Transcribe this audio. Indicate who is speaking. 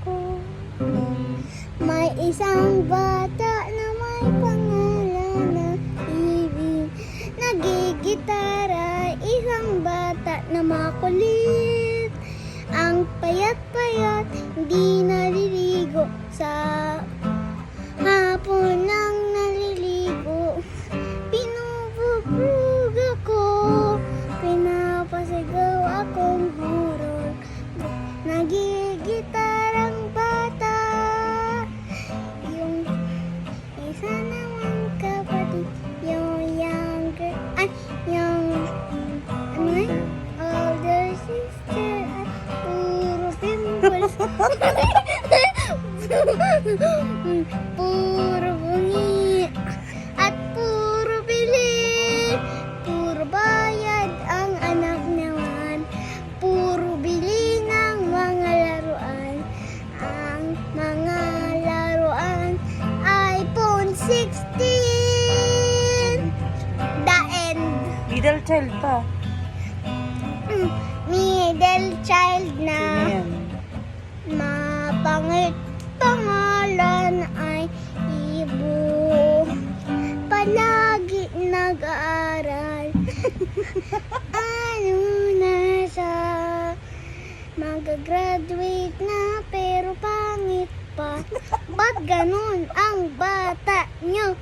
Speaker 1: ko. May isang bata na may pangalan na Ibig. Nagigitara, isang bata na makulit. Ang payat-payat, hindi naliligo sa hapon nang naliligo. Pinubugbog ako, pinapasigaw akong horror. Nagigitarang bata, yung isa namang kapatid, yung younger, yung older sister, at puro pimples. Puro bungi at puro bili, puro bayad ang anak naman, puro bili ng mga laruan. Ang mga laruan, iPhone 16. The end.
Speaker 2: Middle child pa.
Speaker 1: Middle child na
Speaker 2: Sino yan?
Speaker 1: mapangit pangalan ay Ibo. Palagi nag-aaral. Ano na siya? Mag-graduate na pero pangit pa. Ba't ganun ang bata nyo?